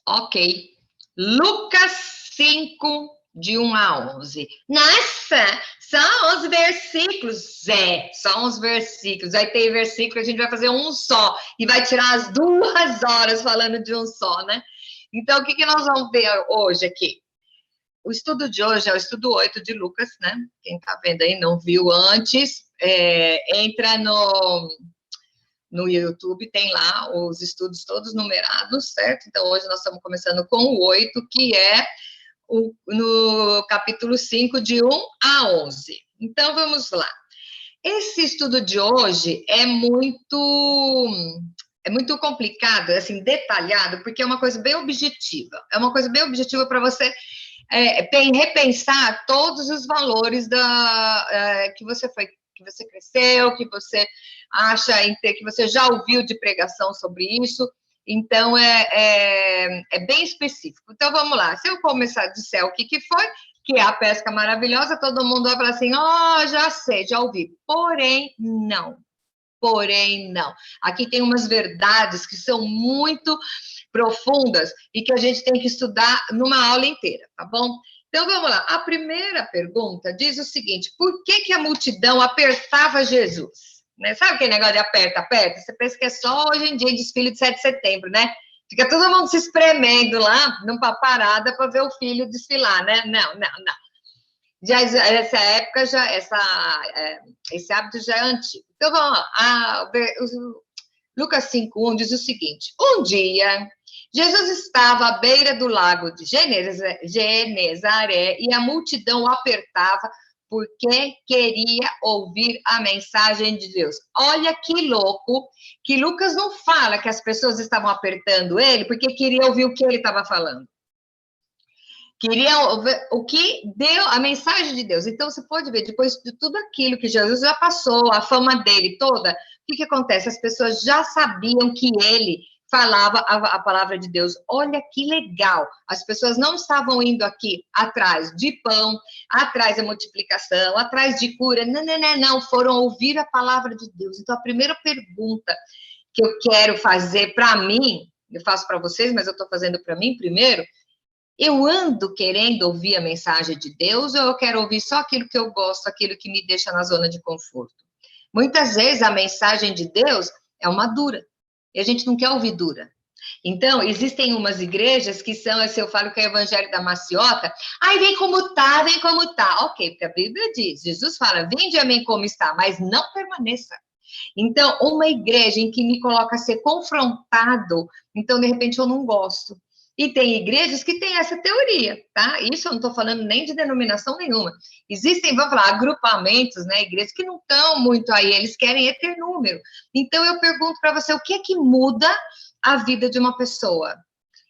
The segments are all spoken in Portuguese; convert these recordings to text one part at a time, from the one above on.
Ok. Lucas 5, de 1 a 11. Nossa, só 11 versículos. Só 11 versículos. Aí tem versículo, a gente vai fazer um só. E vai tirar as 2 horas falando de um só, né? Então, o que nós vamos ver hoje aqui? O estudo de hoje é o estudo 8 de Lucas, né? Quem tá vendo aí não viu antes, entra no YouTube, tem lá os estudos todos numerados, certo? Então, hoje nós estamos começando com o 8, que é no capítulo 5, de 1 a 11. Então, vamos lá. Esse estudo de hoje é muito complicado, assim, detalhado, porque é uma coisa bem objetiva. É uma coisa bem objetiva para você repensar todos os valores que você cresceu, que você acha que você já ouviu de pregação sobre isso. Então, é bem específico. Então, vamos lá. Se eu começar a dizer o que foi, que é a pesca maravilhosa, todo mundo vai falar assim, já sei, já ouvi. Porém, não. Aqui tem umas verdades que são muito profundas e que a gente tem que estudar numa aula inteira, tá bom? Então, vamos lá. A primeira pergunta diz o seguinte, por que a multidão apertava Jesus? Né? Sabe aquele negócio de aperta? Você pensa que é só hoje em dia desfile de 7 de setembro, né? Fica todo mundo se espremendo lá, numa parada, para ver o filho desfilar, né? Não. Essa época, esse hábito já é antigo. Então, vamos lá. Lucas 5:1 diz o seguinte, um dia, Jesus estava à beira do lago de Genezaré e a multidão o apertava porque queria ouvir a mensagem de Deus. Olha que louco, que Lucas não fala que as pessoas estavam apertando ele porque queria ouvir o que ele estava falando. Queriam ver o que deu, a mensagem de Deus. Então, você pode ver, depois de tudo aquilo que Jesus já passou, a fama dele toda, o que acontece? As pessoas já sabiam que ele falava a palavra de Deus. Olha que legal. As pessoas não estavam indo aqui atrás de pão, atrás da multiplicação, atrás de cura. Não. Foram ouvir a palavra de Deus. Então, a primeira pergunta que eu quero fazer para mim, eu faço para vocês, mas eu estou fazendo para mim primeiro, eu ando querendo ouvir a mensagem de Deus ou eu quero ouvir só aquilo que eu gosto, aquilo que me deixa na zona de conforto? Muitas vezes a mensagem de Deus é uma dura, e a gente não quer ouvir dura. Então, existem umas igrejas que são, se eu falo que é o evangelho da maciota, vem como tá. Ok, porque a Bíblia diz, Jesus fala, vinde a mim como está, mas não permaneça. Então, uma igreja em que me coloca a ser confrontado, então, de repente, eu não gosto. E tem igrejas que têm essa teoria, tá? Isso eu não estou falando nem de denominação nenhuma. Existem, vamos falar, agrupamentos, né? Igrejas que não estão muito aí, eles querem ter número. Então, eu pergunto para você, o que é que muda a vida de uma pessoa?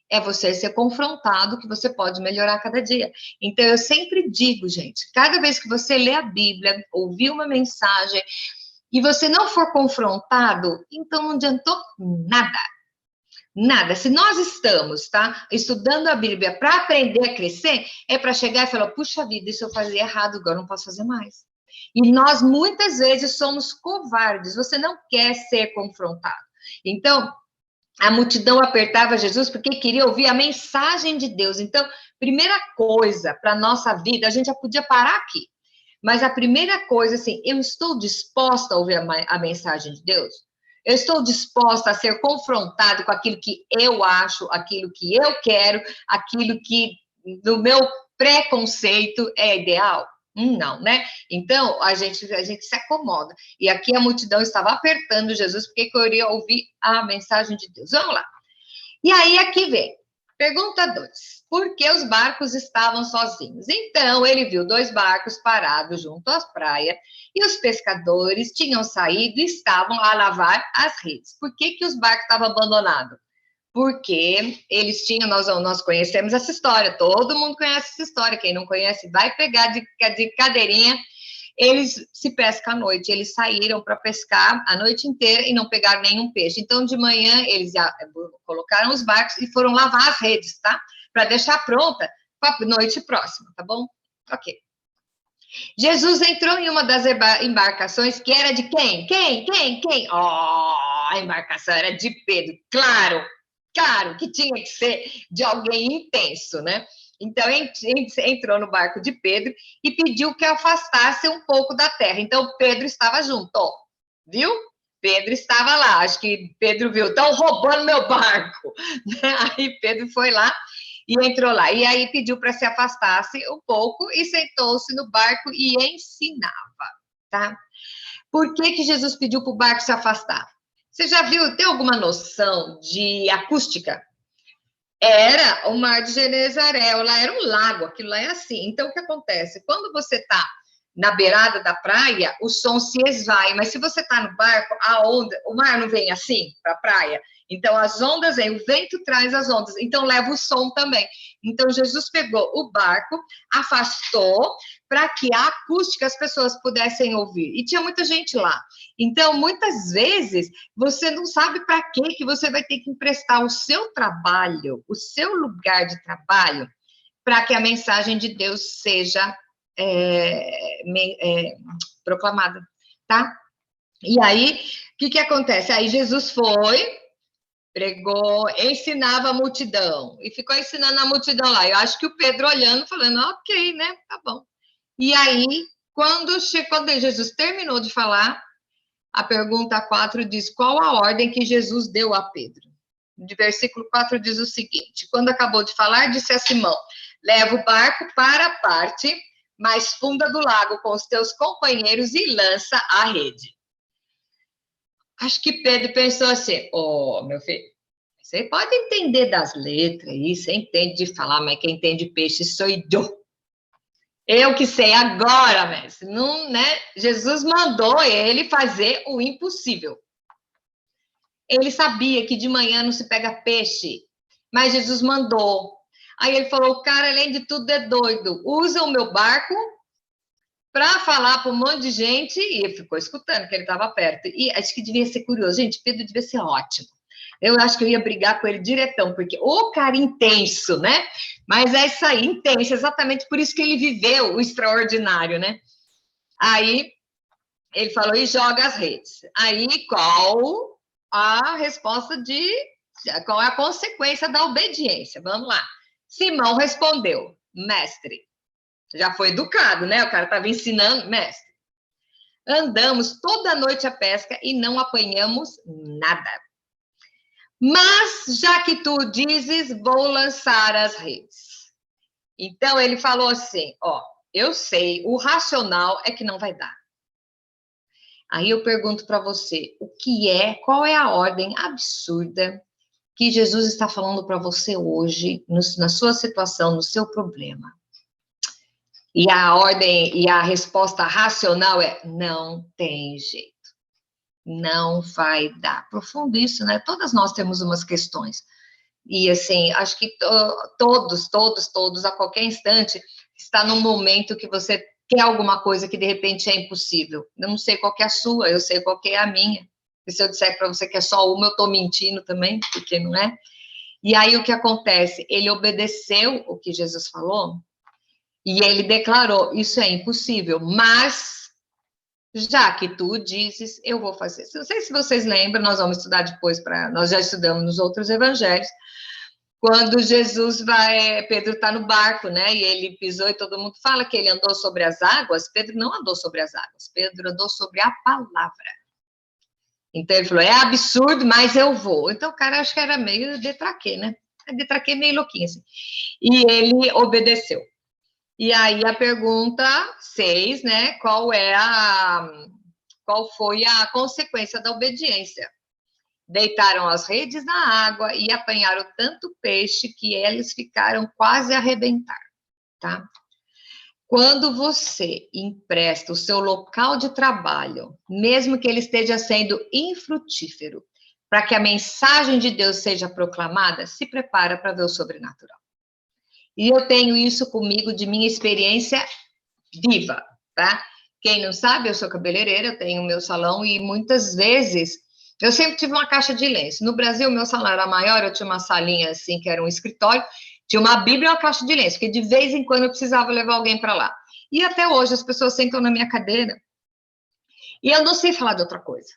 É você ser confrontado, que você pode melhorar cada dia. Então, eu sempre digo, gente, cada vez que você lê a Bíblia, ouvir uma mensagem, e você não for confrontado, então não adiantou nada. Nada. Se nós estamos, tá, estudando a Bíblia para aprender a crescer, é para chegar e falar, puxa vida, isso eu fazia errado, agora não posso fazer mais. E nós, muitas vezes, somos covardes. Você não quer ser confrontado. Então, a multidão apertava Jesus porque queria ouvir a mensagem de Deus. Então, primeira coisa para a nossa vida, a gente já podia parar aqui. Mas a primeira coisa, assim, eu estou disposta a ouvir a mensagem de Deus? Eu estou disposta a ser confrontado com aquilo que eu acho, aquilo que eu quero, aquilo que, no meu preconceito, é ideal? Não, né? Então, a gente se acomoda. E aqui a multidão estava apertando Jesus porque queria ouvir a mensagem de Deus. Vamos lá. E aí, aqui vem. Pergunta 2. Por que os barcos estavam sozinhos? Então, ele viu 2 barcos parados junto à praia e os pescadores tinham saído e estavam a lavar as redes. Por que os barcos estavam abandonados? Porque eles tinham, nós conhecemos essa história, todo mundo conhece essa história, quem não conhece vai pegar de cadeirinha. Eles se pescam à noite, eles saíram para pescar a noite inteira e não pegaram nenhum peixe. Então, de manhã, eles colocaram os barcos e foram lavar as redes, tá? Para deixar pronta para a noite próxima, tá bom? Ok. Jesus entrou em uma das embarcações que era de quem? Quem? A embarcação era de Pedro, claro. Claro que tinha que ser de alguém intenso, né? Então, entrou no barco de Pedro e pediu que afastasse um pouco da terra. Então, Pedro estava junto, ó, viu? Pedro estava lá. Acho que Pedro viu, estão roubando meu barco. Aí Pedro foi lá e entrou lá. E aí pediu para se afastasse um pouco e sentou-se no barco e ensinava, tá? Por que Jesus pediu para o barco se afastar? Você já viu, tem alguma noção de acústica? Era o Mar de Genezaré, lá era um lago, aquilo lá é assim. Então, o que acontece? Quando você está na beirada da praia, o som se esvai, mas se você está no barco, a onda, o mar não vem assim para a praia. Então, as ondas vêm, o vento traz as ondas, então leva o som também. Então, Jesus pegou o barco, afastou, para que a acústica as pessoas pudessem ouvir. E tinha muita gente lá. Então, muitas vezes, você não sabe para que você vai ter que emprestar o seu trabalho, o seu lugar de trabalho, para que a mensagem de Deus seja proclamada, tá? E aí, o que acontece? Aí Jesus foi, pregou, ensinava a multidão, e ficou ensinando a multidão lá. Eu acho que o Pedro olhando, falando, ok, né, tá bom. E aí, quando Jesus terminou de falar, a pergunta 4 diz, qual a ordem que Jesus deu a Pedro? De versículo 4 diz o seguinte, quando acabou de falar, disse a Simão, leva o barco para a parte mais funda do lago com os teus companheiros e lança a rede. Acho que Pedro pensou assim, meu filho, você pode entender das letras aí, você entende de falar, mas quem entende peixe sou eu. Eu que sei agora, mestre. Não, né? Jesus mandou ele fazer o impossível. Ele sabia que de manhã não se pega peixe, mas Jesus mandou. Aí ele falou, o cara, além de tudo, é doido. Usa o meu barco para falar para um monte de gente, e ele ficou escutando, que ele estava perto. E acho que devia ser curioso. Gente, Pedro devia ser ótimo. Eu acho que eu ia brigar com ele diretão, porque o cara intenso, né? Mas é isso aí, intenso, exatamente por isso que ele viveu o extraordinário, né? Aí ele falou, e joga as redes. Aí qual a resposta qual é a consequência da obediência? Vamos lá. Simão respondeu, mestre, já foi educado, né? O cara estava ensinando, mestre. Andamos toda noite a pesca e não apanhamos nada. Mas, já que tu dizes, vou lançar as redes. Então, ele falou assim, eu sei, o racional é que não vai dar. Aí eu pergunto para você, qual é a ordem absurda que Jesus está falando para você hoje, na sua situação, no seu problema? E a ordem e a resposta racional é, não tem jeito. Não vai dar. Profundo isso, né? Todas nós temos umas questões. E, assim, acho que todos, a qualquer instante, está num momento que você quer alguma coisa que, de repente, é impossível. Eu não sei qual que é a sua, eu sei qual que é a minha. E se eu disser para você que é só uma, eu estou mentindo também, porque não é. E aí, o que acontece? Ele obedeceu o que Jesus falou e ele declarou, isso é impossível, mas... já que tu dizes, eu vou fazer. Não sei se vocês lembram, nós vamos estudar depois, nós já estudamos nos outros evangelhos, quando Jesus Pedro está no barco, né, e ele pisou e todo mundo fala que ele andou sobre as águas, Pedro não andou sobre as águas, Pedro andou sobre a palavra. Então ele falou, é absurdo, mas eu vou. Então o cara acho que era meio detraquê, né, detraquê meio louquinho, assim. E ele obedeceu. E aí a pergunta 6, né, qual foi a consequência da obediência? Deitaram as redes na água e apanharam tanto peixe que eles ficaram quase a arrebentar, tá? Quando você empresta o seu local de trabalho, mesmo que ele esteja sendo infrutífero, para que a mensagem de Deus seja proclamada, se prepara para ver o sobrenatural. E eu tenho isso comigo de minha experiência viva, tá? Quem não sabe, eu sou cabeleireira, eu tenho o meu salão e muitas vezes eu sempre tive uma caixa de lenço. No Brasil, meu salão era maior, eu tinha uma salinha assim, que era um escritório, tinha uma bíblia e uma caixa de lenço, porque de vez em quando eu precisava levar alguém para lá. E até hoje as pessoas sentam na minha cadeira e eu não sei falar de outra coisa.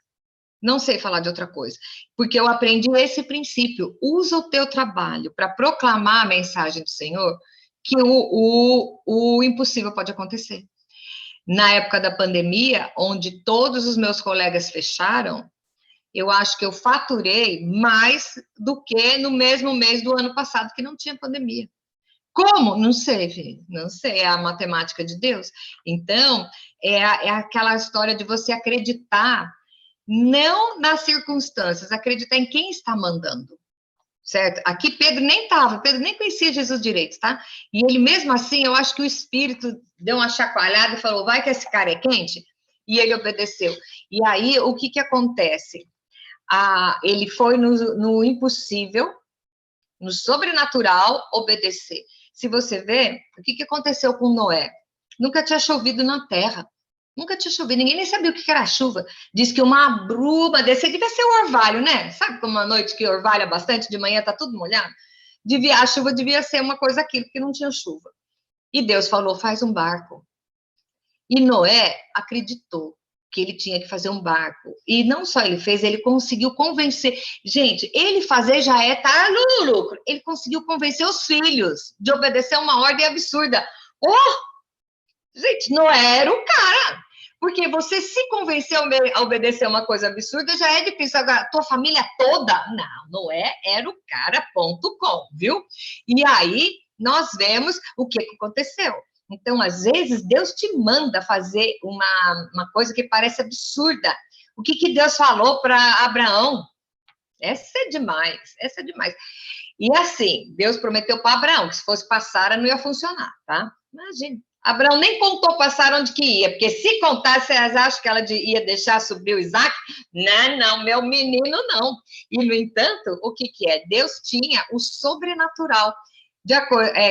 Não sei falar de outra coisa, porque eu aprendi esse princípio. Usa o teu trabalho para proclamar a mensagem do Senhor, que o impossível pode acontecer. Na época da pandemia, onde todos os meus colegas fecharam, eu acho que eu faturei mais do que no mesmo mês do ano passado, que não tinha pandemia. Como? Não sei, filho. Não sei, é a matemática de Deus. Então, é aquela história de você acreditar, não nas circunstâncias, acreditar em quem está mandando, certo? Aqui Pedro nem estava, Pedro nem conhecia Jesus direito, tá? E ele mesmo assim, eu acho que o Espírito deu uma chacoalhada e falou, vai que esse cara é quente, e ele obedeceu. E aí, o que acontece? Ele foi no impossível, no sobrenatural, obedecer. Se você vê, o que aconteceu com Noé? Nunca tinha chovido na terra. Nunca tinha chovido, ninguém nem sabia o que era chuva. Diz que uma bruma descia, devia ser um orvalho, né? Sabe como uma noite que orvalha bastante, de manhã tá tudo molhado? A chuva devia ser uma coisa aquilo, porque não tinha chuva. E Deus falou, faz um barco. E Noé acreditou que ele tinha que fazer um barco. E não só ele fez, ele conseguiu convencer. Gente, ele fazer já tá no lucro. Ele conseguiu convencer os filhos de obedecer uma ordem absurda. Gente, Noé era o cara. Porque você se convenceu a obedecer uma coisa absurda, já é difícil. Agora, tua família toda? Não, Noé era o cara.com, viu? E aí, nós vemos o que aconteceu. Então, às vezes, Deus te manda fazer uma coisa que parece absurda. O que Deus falou para Abraão? Essa é demais, essa é demais. E assim, Deus prometeu para Abraão que se fosse para Sara não ia funcionar, tá? Imagina. Abraão nem contou para Sara onde que ia, porque se contasse, vocês acham que ela ia deixar subir o Isaac? Não, meu menino não. E, no entanto, o que é? Deus tinha o sobrenatural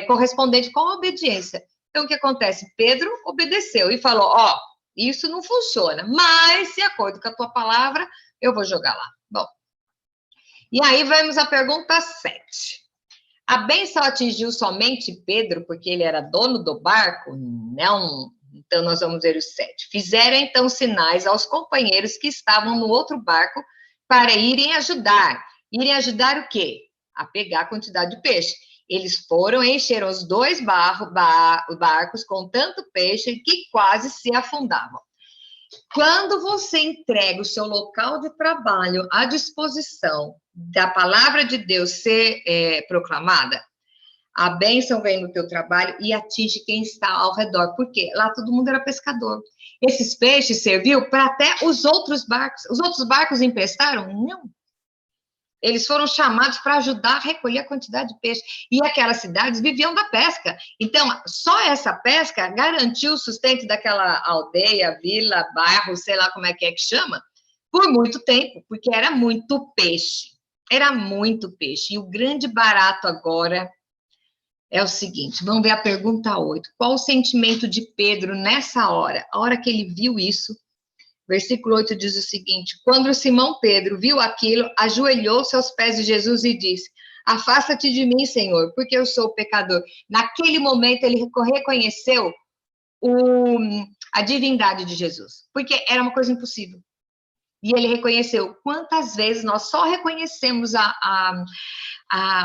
correspondente com a obediência. Então, o que acontece? Pedro obedeceu e falou, isso não funciona, mas, de acordo com a tua palavra, eu vou jogar lá. Bom, e aí vamos à pergunta 7. A bênção atingiu somente Pedro, porque ele era dono do barco? Não. Então, nós vamos ver os 7. Fizeram, então, sinais aos companheiros que estavam no outro barco para irem ajudar. Irem ajudar o quê? A pegar a quantidade de peixe. Eles foram, encheram os 2 barcos com tanto peixe que quase se afundavam. Quando você entrega o seu local de trabalho à disposição da palavra de Deus ser proclamada, a bênção vem no teu trabalho e atinge quem está ao redor. Por quê? Lá todo mundo era pescador. Esses peixes serviu para até os outros barcos. Os outros barcos emprestaram? Não. Eles foram chamados para ajudar a recolher a quantidade de peixe. E aquelas cidades viviam da pesca. Então, só essa pesca garantiu o sustento daquela aldeia, vila, bairro, sei lá como é que chama, por muito tempo, porque era muito peixe. Era muito peixe. E o grande barato agora é o seguinte, vamos ver a pergunta 8. Qual o sentimento de Pedro nessa hora? A hora que ele viu isso, versículo 8 diz o seguinte, quando Simão Pedro viu aquilo, ajoelhou-se aos pés de Jesus e disse, afasta-te de mim, Senhor, porque eu sou pecador. Naquele momento, ele reconheceu a divindade de Jesus, porque era uma coisa impossível. E ele reconheceu. Quantas vezes nós só reconhecemos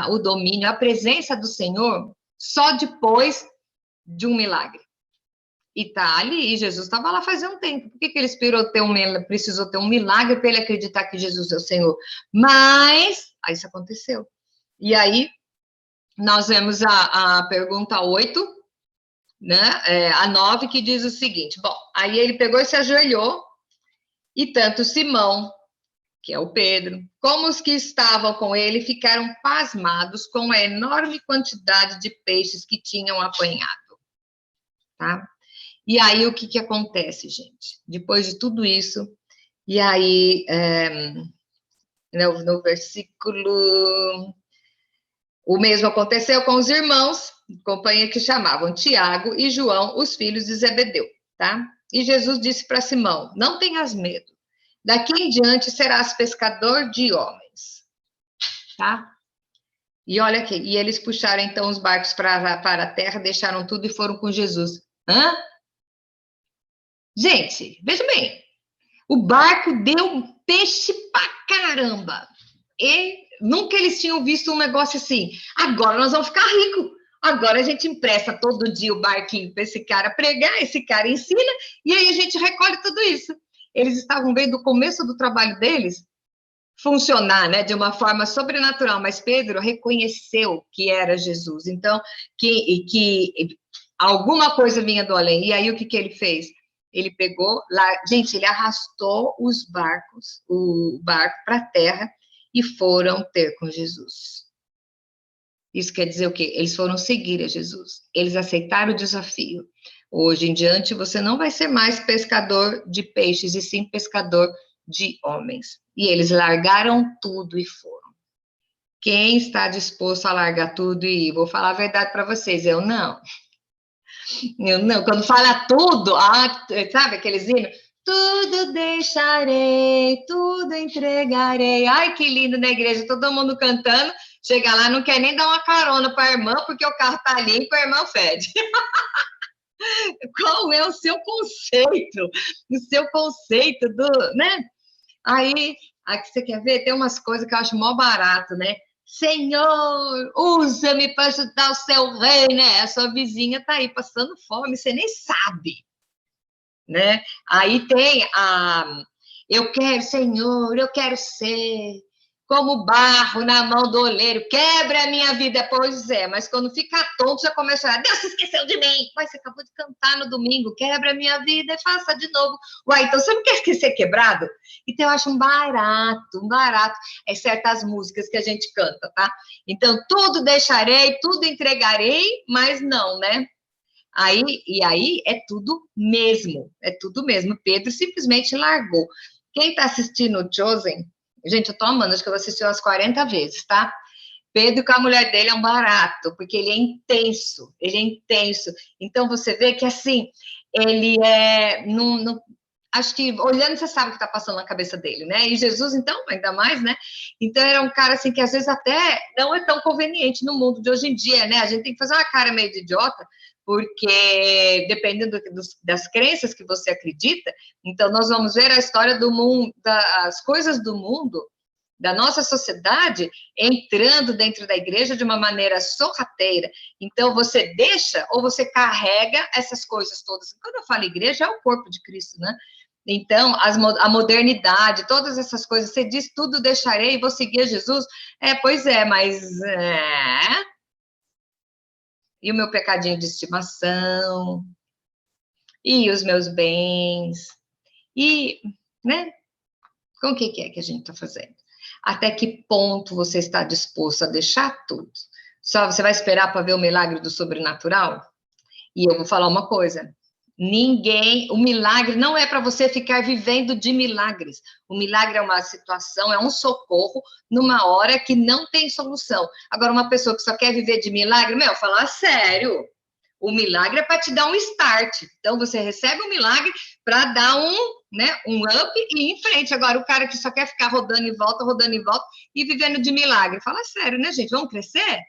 o domínio, a presença do Senhor, só depois de um milagre. E tá ali, e Jesus estava lá fazia um tempo. Por que ele precisou ter um milagre para ele acreditar que Jesus é o Senhor? Mas, aí isso aconteceu. E aí, nós vemos a pergunta 8, né? A 9, que diz o seguinte, bom, aí ele pegou e se ajoelhou, e tanto Simão, que é o Pedro, como os que estavam com ele, ficaram pasmados com a enorme quantidade de peixes que tinham apanhado, tá? E aí, o que acontece, gente? Depois de tudo isso, e aí, no versículo... O mesmo aconteceu com os irmãos, companhia que chamavam Tiago e João, os filhos de Zebedeu, tá? E Jesus disse para Simão, não tenhas medo, daqui em diante serás pescador de homens, tá? E olha aqui, e eles puxaram então os barcos para a terra, deixaram tudo e foram com Jesus. Gente, veja bem, O barco deu peixe pra caramba. E nunca eles tinham visto um negócio assim. Agora nós vamos ficar ricos. Agora a gente empresta todo dia o barquinho para esse cara pregar, esse cara ensina, e aí a gente recolhe tudo isso. Eles estavam vendo o começo do trabalho deles funcionar, né, de uma forma sobrenatural, mas Pedro reconheceu que era Jesus, então, que alguma coisa vinha do além. E aí o que ele fez? Ele pegou lá, gente, ele arrastou o barco para a terra e foram ter com Jesus. Isso quer dizer o quê? Eles foram seguir a Jesus. Eles aceitaram o desafio. Hoje em diante, você não vai ser mais pescador de peixes, e sim pescador de homens. E eles largaram tudo e foram. Quem está disposto a largar tudo e ir? Vou falar a verdade para vocês, eu não. Eu não. Quando fala tudo, sabe aqueles hinos? Tudo deixarei, tudo entregarei. Ai, que lindo na igreja, todo mundo cantando. Chega lá, não quer nem dar uma carona para a irmã, porque o carro está limpo e a irmã fede. Qual é o seu conceito? O seu conceito né? Aí, aqui você quer ver? Tem umas coisas que eu acho mó barato, né? Senhor, usa-me para ajudar o seu rei, né? A sua vizinha tá aí passando fome, você nem sabe, né? Aí tem eu quero, Senhor, eu quero ser como barro na mão do oleiro, quebra a minha vida. Pois é, mas quando fica tonto, já começa a falar, Deus se esqueceu de mim. Mas você acabou de cantar no domingo, quebra a minha vida e faça de novo. Uai, então você não quer esquecer quebrado? Então eu acho um barato, é certas músicas que a gente canta, tá? Então, tudo deixarei, tudo entregarei, mas não, né? Aí é tudo mesmo, Pedro simplesmente largou. Quem está assistindo o Chosen, gente, eu tô amando, acho que eu vou assistir umas 40 vezes, tá? Pedro com a mulher dele é um barato, porque ele é intenso. Então você vê que assim, ele é. Acho que olhando você sabe o que está passando na cabeça dele, né? E Jesus, então, ainda mais, né? Então era um cara assim que às vezes até não é tão conveniente no mundo de hoje em dia, né? A gente tem que fazer uma cara meio de idiota, porque dependendo das crenças que você acredita, então nós vamos ver a história do mundo, das coisas do mundo, da nossa sociedade, entrando dentro da igreja de uma maneira sorrateira. Então, você deixa ou você carrega essas coisas todas. Quando eu falo igreja, é o corpo de Cristo, né? Então, a modernidade, todas essas coisas, você diz tudo deixarei e vou seguir Jesus? Pois é, mas... E o meu pecadinho de estimação? E os meus bens? E, né? Com o que é que a gente está fazendo? Até que ponto você está disposto a deixar tudo? Só você vai esperar para ver o milagre do sobrenatural? E eu vou falar uma coisa: o milagre não é para você ficar vivendo de milagres. O milagre é uma situação, é um socorro numa hora que não tem solução. Agora, uma pessoa que só quer viver de milagre, falar sério. O milagre é para te dar um start. Então, você recebe um milagre para dar um up e ir em frente. Agora, o cara que só quer ficar rodando em volta e vivendo de milagre. Fala sério, né, gente? Vamos crescer?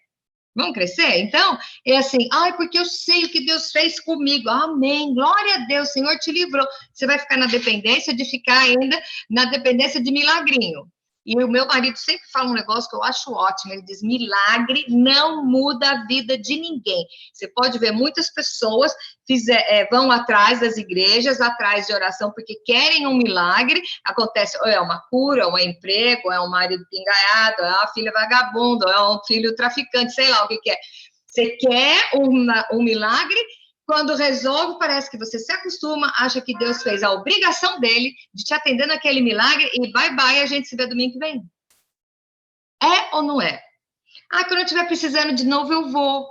Vamos crescer? Então, é assim, porque eu sei o que Deus fez comigo. Amém. Glória a Deus, o Senhor te livrou. Você vai ficar na dependência de ficar ainda na dependência de milagrinho. E o meu marido sempre fala um negócio que eu acho ótimo. Ele diz: milagre não muda a vida de ninguém. Você pode ver muitas pessoas vão atrás das igrejas, atrás de oração, porque querem um milagre. Acontece, ou é uma cura, ou é um emprego, ou é um marido pingaiado, ou é uma filha vagabunda, ou é um filho traficante, sei lá o que é. Você quer um milagre. Quando resolve, parece que você se acostuma, acha que Deus fez a obrigação dele de te atender naquele milagre e bye, a gente se vê domingo que vem. É ou não é? Quando eu estiver precisando de novo, eu vou.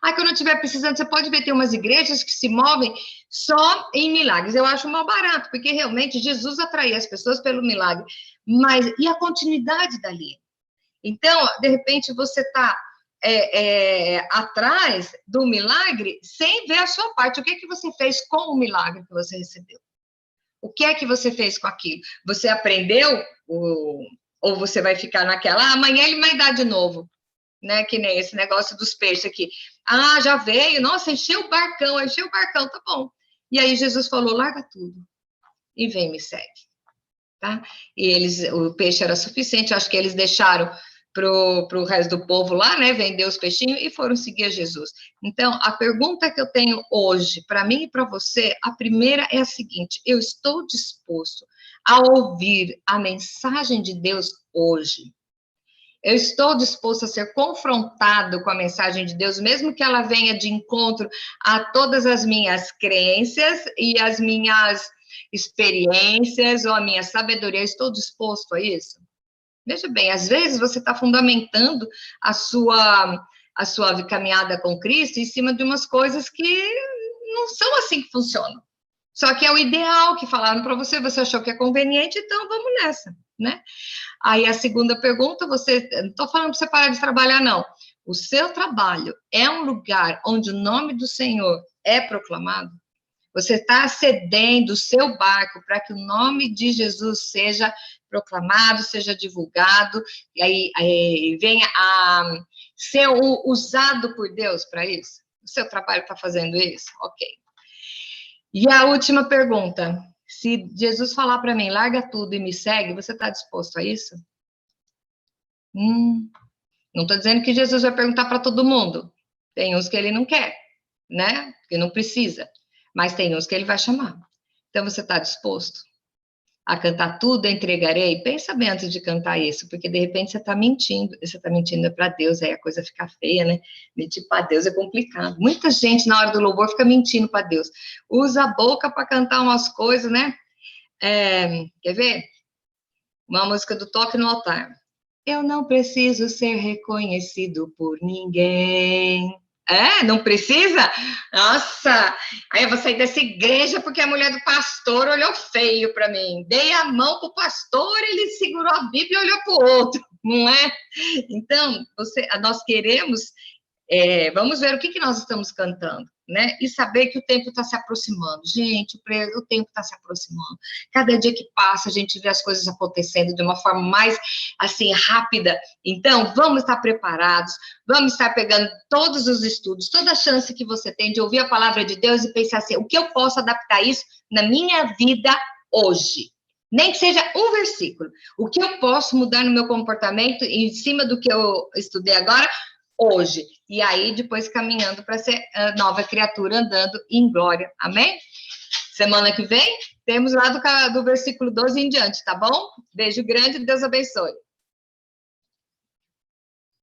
Quando eu estiver precisando, você pode ver, tem umas igrejas que se movem só em milagres. Eu acho mal barato, porque realmente Jesus atraía as pessoas pelo milagre. Mas e a continuidade dali? Então, de repente, você está atrás do milagre sem ver a sua parte. O que é que você fez com o milagre que você recebeu? O que é que você fez com aquilo? Você aprendeu? Ou você vai ficar naquela, amanhã ele vai dar de novo, né? Que nem esse negócio dos peixes aqui. Já veio, nossa, encheu o barcão, tá bom. E aí Jesus falou, larga tudo. e vem me segue, tá? E o peixe era suficiente, acho que eles deixaram para o resto do povo lá, né, vender os peixinhos e foram seguir a Jesus. Então, a pergunta que eu tenho hoje, para mim e para você, a primeira é a seguinte: eu estou disposto a ouvir a mensagem de Deus hoje? Eu estou disposto a ser confrontado com a mensagem de Deus, mesmo que ela venha de encontro a todas as minhas crenças e as minhas experiências ou a minha sabedoria. Eu estou disposto a isso? Veja bem, às vezes você está fundamentando a sua caminhada com Cristo em cima de umas coisas que não são assim que funcionam. Só que é o ideal que falaram para você, você achou que é conveniente, então vamos nessa, né? Aí a segunda pergunta, não estou falando para você parar de trabalhar, não. O seu trabalho é um lugar onde o nome do Senhor é proclamado? Você está cedendo o seu barco para que o nome de Jesus seja proclamado, seja divulgado, e aí venha a ser usado por Deus para isso? O seu trabalho está fazendo isso? Ok. E a última pergunta: se Jesus falar para mim, larga tudo e me segue, você está disposto a isso? Não estou dizendo que Jesus vai perguntar para todo mundo. Tem uns que ele não quer, né? Que não precisa. Mas tem uns que ele vai chamar. Então, você está disposto a cantar tudo, entregarei? Pensa bem antes de cantar isso, porque de repente você está mentindo. Você está mentindo para Deus, aí a coisa fica feia, né? Mentir para Deus é complicado. Muita gente, na hora do louvor, fica mentindo para Deus. Usa a boca para cantar umas coisas, né? Quer ver? Uma música do Toque no Altar. Eu não preciso ser reconhecido por ninguém. Não precisa? Nossa, aí eu vou sair dessa igreja porque a mulher do pastor olhou feio para mim. Dei a mão pro pastor, ele segurou a Bíblia e olhou pro outro, não é? Então, nós queremos, vamos ver o que nós estamos cantando, né? E saber que o tempo está se aproximando. Gente, o tempo está se aproximando. Cada dia que passa, a gente vê as coisas acontecendo de uma forma mais, assim, rápida. Então, vamos estar preparados, vamos estar pegando todos os estudos, toda a chance que você tem de ouvir a palavra de Deus e pensar assim, o que eu posso adaptar isso na minha vida hoje? Nem que seja um versículo. O que eu posso mudar no meu comportamento em cima do que eu estudei agora, hoje, e aí depois caminhando para ser nova criatura andando em glória, amém? Semana que vem, temos lá do versículo 12 em diante, tá bom? Beijo grande, Deus abençoe.